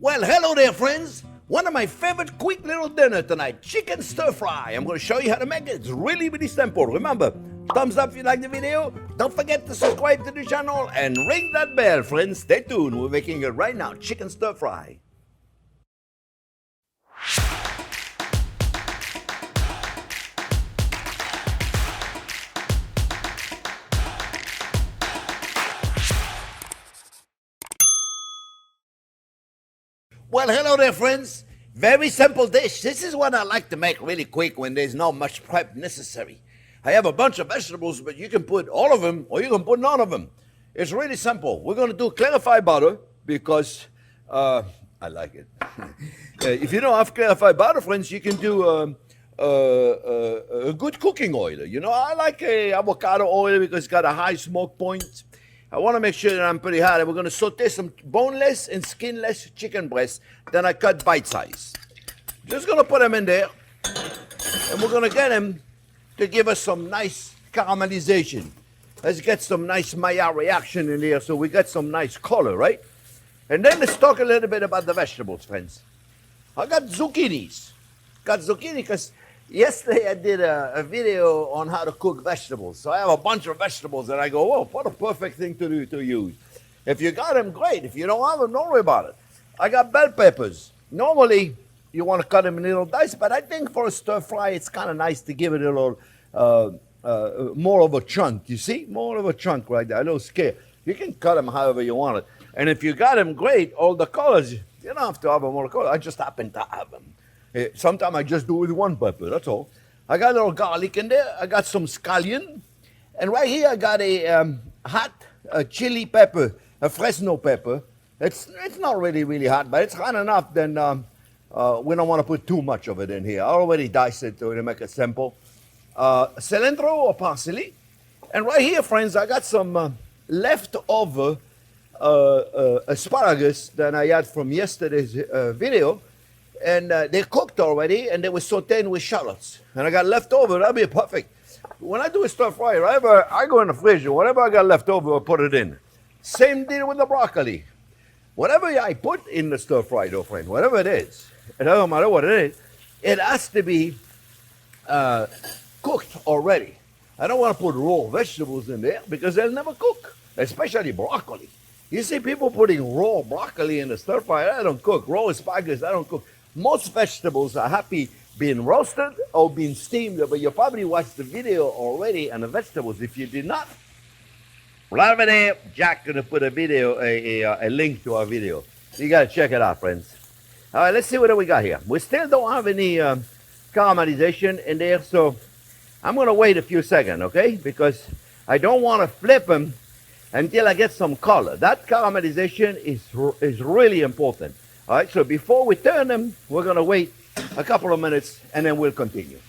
Well, hello there, friends. One of my favorite quick little dinner tonight, chicken stir fry. I'm going to show you how to make it. It's really, really simple. Remember, thumbs up if you like the video. Don't forget to subscribe to the channel and ring that bell, friends. Stay tuned. We're making it right now, chicken stir fry. Well, hello there, friends. Very simple dish. This is one I like to make really quick when there's not much prep necessary. I have a bunch of vegetables, but you can put all of them or you can put none of them. It's really simple. We're going to do clarified butter because I like it. If you don't have clarified butter, friends, you can do a good cooking oil. You know, I like avocado oil because it's got a high smoke point. I want to make sure that I'm pretty hot. We're going to saute some boneless and skinless chicken breasts. Then I cut bite size. Just going to put them in there. And we're going to get them to give us some nice caramelization. Let's get some nice Maillard reaction in there so we get some nice color, right? And then let's talk a little bit about the vegetables, friends. I got zucchinis. Got zucchini because yesterday I did a video on how to cook vegetables. So I have a bunch of vegetables and I go, oh, what a perfect thing to do to use. If you got them, great. If you don't have them, don't worry about it. I got bell peppers. Normally, you want to cut them in little dice, but I think for a stir fry, it's kind of nice to give it a little more of a chunk. You see? More of a chunk right there, a little scale. You can cut them however you want it. And if you got them, great. All the colors, you don't have to have them all the colors. I just happen to have them. Sometimes I just do it with one pepper, that's all. I got a little garlic in there. I got some scallion. And right here I got a hot chili pepper, a Fresno pepper. It's not really hot, but it's hot enough. Then we don't want to put too much of it in here. I already diced it to make it simple. Cilantro or parsley. And right here, friends, I got some leftover asparagus that I had from yesterday's video. And they're cooked already, and they were sauteed with shallots. And I got leftover, that'll be perfect. When I do a stir fry, I go in the fridge, and whatever I got left over, I put it in. Same deal with the broccoli. Whatever I put in the stir fry, though, friend, whatever it is, it doesn't matter what it is, it has to be cooked already. I don't want to put raw vegetables in there because they'll never cook, especially broccoli. You see people putting raw broccoli in the stir fry, I don't cook. Raw asparagus, I don't cook. Most vegetables are happy being roasted or being steamed, but you probably watched the video already on the vegetables. If you did not, right over there, Jack gonna put a video, a link to our video. You gotta check it out, friends. All right, let's see what we got here. We still don't have any caramelization in there, so I'm gonna wait a few seconds, okay? Because I don't want to flip them until I get some color. That caramelization is really important. All right, so before we turn them, we're going to wait a couple of minutes, and then we'll continue.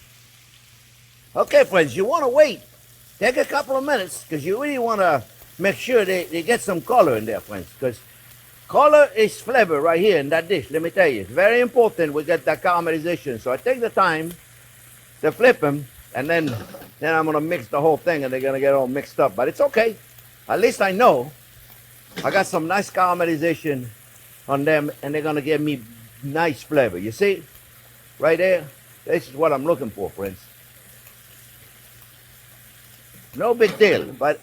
Okay, friends, you want to wait. Take a couple of minutes, because you really want to make sure they get some color in there, friends, because color is flavor right here in that dish. Let me tell you, it's very important we get that caramelization. So I take the time to flip them, and then I'm going to mix the whole thing, and they're going to get all mixed up. But it's okay. At least I know I got some nice caramelization on them, and they're going to give me nice flavor. You see? Right there? This is what I'm looking for, friends. No big deal, but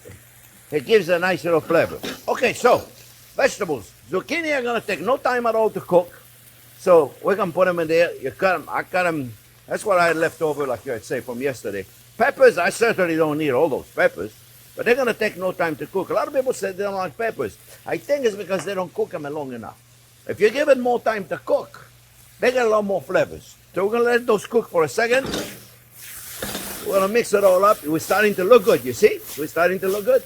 it gives a nice little flavor. Okay, so, vegetables. Zucchini are going to take no time at all to cook. So, we're going to put them in there. You cut them. I cut them. That's what I had left over, like I say, from yesterday. Peppers, I certainly don't need all those peppers. But they're going to take no time to cook. A lot of people say they don't like peppers. I think it's because they don't cook them long enough. If you give it more time to cook, they get a lot more flavors. So we're going to let those cook for a second. We're going to mix it all up. We're starting to look good, you see? We're starting to look good.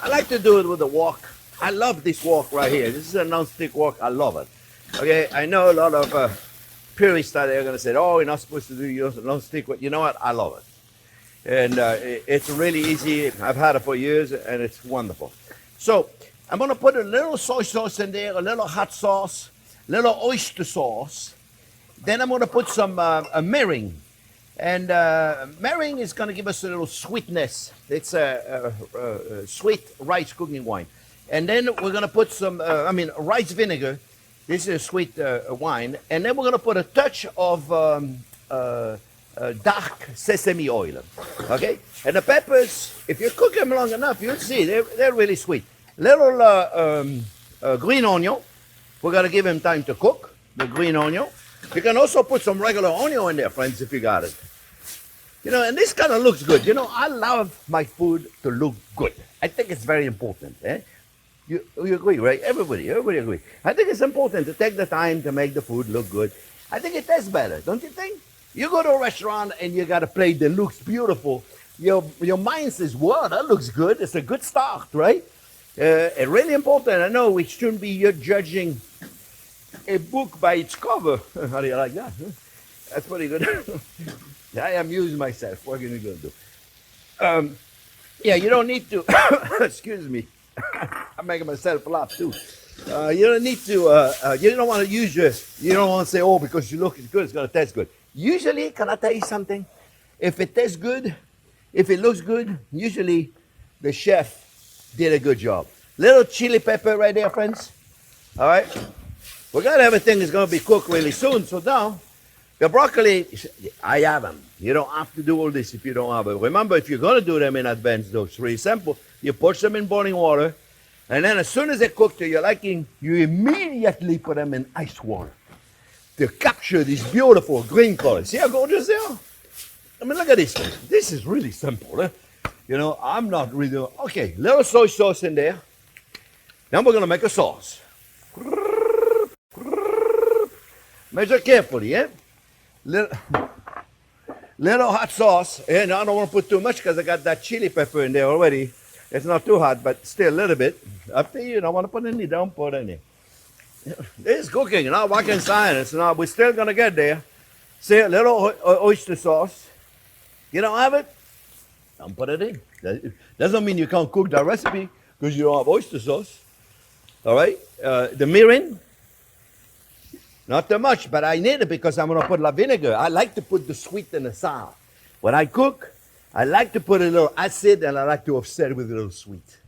I like to do it with a wok. I love this wok right here. This is a non-stick wok. I love it. Okay, I know a lot of purists out there are going to say, oh, you're not supposed to do non-stick wok. You know what? I love it. And it's really easy. I've had it for years, and it's wonderful. So I'm going to put a little soy sauce in there, a little hot sauce, a little oyster sauce. Then I'm going to put some meringue. And meringue is going to give us a little sweetness. It's a sweet rice cooking wine. And then we're going to put some, rice vinegar. This is a sweet wine. And then we're going to put a touch of dark sesame oil. Okay? And the peppers, if you cook them long enough, you'll see they're really sweet. Little green onion. We're going to give him time to cook, the green onion. You can also put some regular onion in there, friends, if you got it. You know, and this kind of looks good. You know, I love my food to look good. I think it's very important. You agree, right? Everybody agree. I think it's important to take the time to make the food look good. I think it tastes better, don't you think? You go to a restaurant and you got a plate that looks beautiful. Your mind says, "Wow, that looks good." It's a good start, right? It's really important. I know we shouldn't be judging a book by its cover. How do you like that? Huh? That's pretty good. I amuse myself. What are you going to do? Yeah, you don't need to. Excuse me. I'm making myself laugh too. You don't need to. You don't want to use you don't want to say, "Oh, because you look good, it's going to taste good." Usually, can I tell you something? If it tastes good, if it looks good, usually the chef did a good job. Little chili pepper right there, friends. All right. We got everything is going to be cooked really soon. So now, the broccoli, I have them. You don't have to do all this if you don't have it. Remember, if you're going to do them in advance, though, it's really simple. You push them in boiling water, and then as soon as they're cooked to your liking, you immediately put them in ice water to capture these beautiful green colors. See how gorgeous they are? I mean, look at this. This is really simple. Eh? You know, I'm not really... Okay, little soy sauce in there. Now we're going to make a sauce. Measure carefully, eh? Little hot sauce. And I don't want to put too much because I got that chili pepper in there already. It's not too hot, but still a little bit. Up to you. Don't want to put any. Don't put any. It's cooking. Now back in science. Now we're still going to get there. See, a little oyster sauce. You don't have it? Don't put it in. That doesn't mean you can't cook that recipe because you don't have oyster sauce. All right? The mirin. Not too much, but I need it because I'm going to put la vinegar. I like to put the sweet and the sour. When I cook, I like to put a little acid and I like to offset with a little sweet.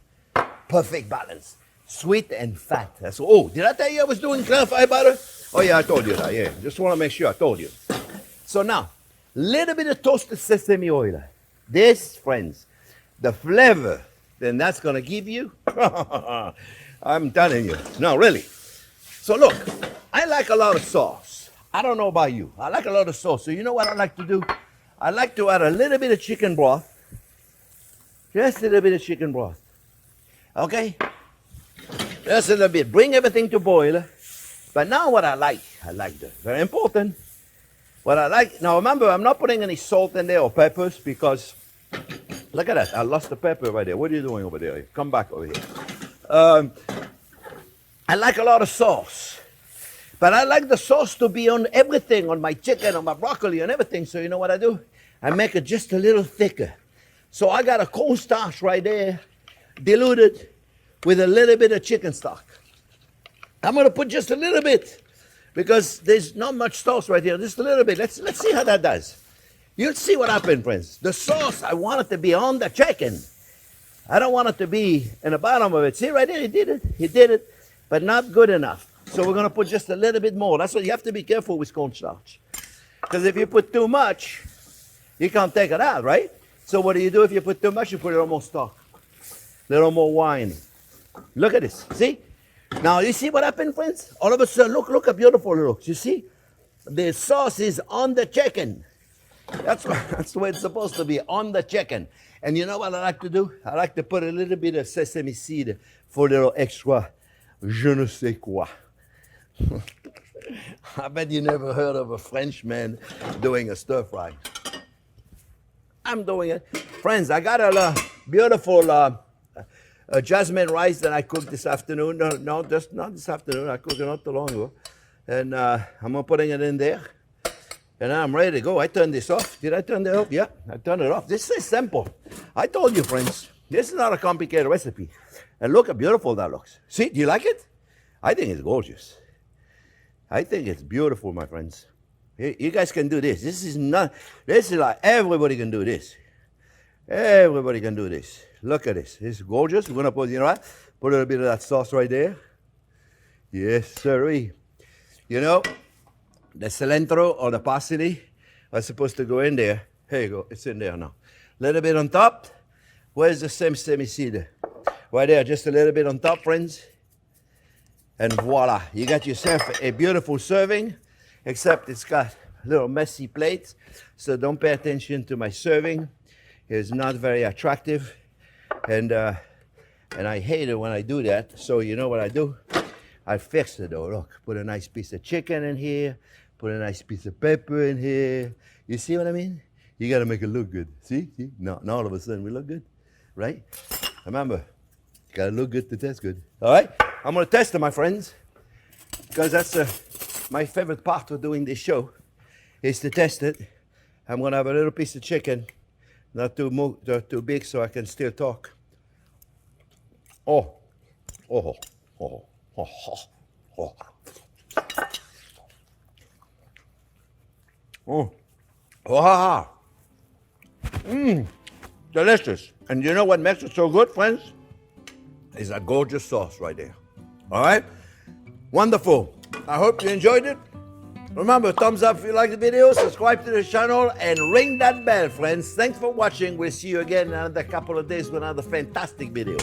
Perfect balance. Sweet and fat. That's oh, did I tell you I was doing clarified butter? Oh yeah, I told you that. Yeah, just want to make sure I told you. So now, little bit of toasted sesame oil. This, friends, the flavor, then that's going to give you. I'm telling you. No, really. So look, I like a lot of sauce. I don't know about you. I like a lot of sauce. So you know what I like to do? I like to add a little bit of chicken broth. Just a little bit of chicken broth. Okay? Just a little bit. Bring everything to boil. But now what I like this. Very important. What I like, now remember, I'm not putting any salt in there or peppers because, look at that. I lost the pepper right there. What are you doing over there? Come back over here. I like a lot of sauce. But I like the sauce to be on everything, on my chicken, on my broccoli, and everything. So you know what I do? I make it just a little thicker. So I got a cornstarch right there, diluted with a little bit of chicken stock. I'm going to put just a little bit because there's not much sauce right here. Just a little bit. Let's see how that does. You'll see what happened, friends. The sauce, I want it to be on the chicken. I don't want it to be in the bottom of it. See right there, he did it. He did it, but not good enough. So we're going to put just a little bit more. That's why you have to be careful with cornstarch. Because if you put too much, you can't take it out, right? So what do you do if you put too much? You put a little more stock. A little more wine. Look at this. See? Now, you see what happened, friends? All of a sudden, look how beautiful it looks. You see? The sauce is on the chicken. That's the way it's supposed to be, on the chicken. And you know what I like to do? I like to put a little bit of sesame seed for a little extra je ne sais quoi. I bet you never heard of a Frenchman doing a stir fry. I'm doing it. Friends, I got a beautiful jasmine rice that I cooked this afternoon. No, just not this afternoon. I cooked it not too long ago. And I'm putting it in there. And I'm ready to go. I turned this off. Did I turn it off? Yeah, I turned it off. This is simple. I told you, friends, this is not a complicated recipe. And look how beautiful that looks. See, do you like it? I think it's gorgeous. I think it's beautiful, my friends. You guys can do this. This is like everybody can do this. Everybody can do this. Look at this. It's gorgeous. We're going to put, you know what? Put a little bit of that sauce right there. Yes, sirree. You know, the cilantro or the parsley are supposed to go in there. Here you go, it's in there now. A little bit on top. Where's the semicide? Right there, just a little bit on top, friends. And voila, you got yourself a beautiful serving, except it's got little messy plates. So don't pay attention to my serving. It's not very attractive. And I hate it when I do that. So you know what I do? I fix it though. Look, put a nice piece of chicken in here. Put a nice piece of pepper in here. You see what I mean? You got to make it look good. See? No, all of a sudden we look good, right? Remember, you got to look good to taste good. All right? I'm going to test it, my friends, because that's my favorite part of doing this show is to test it. I'm going to have a little piece of chicken, not too big so I can still talk. Oh. Delicious. And you know what makes it so good, friends? Is that gorgeous sauce right there. All right? Wonderful. I hope you enjoyed it. Remember, thumbs up if you like the video, subscribe to the channel, and ring that bell, friends. Thanks for watching. We'll see you again in another couple of days with another fantastic video.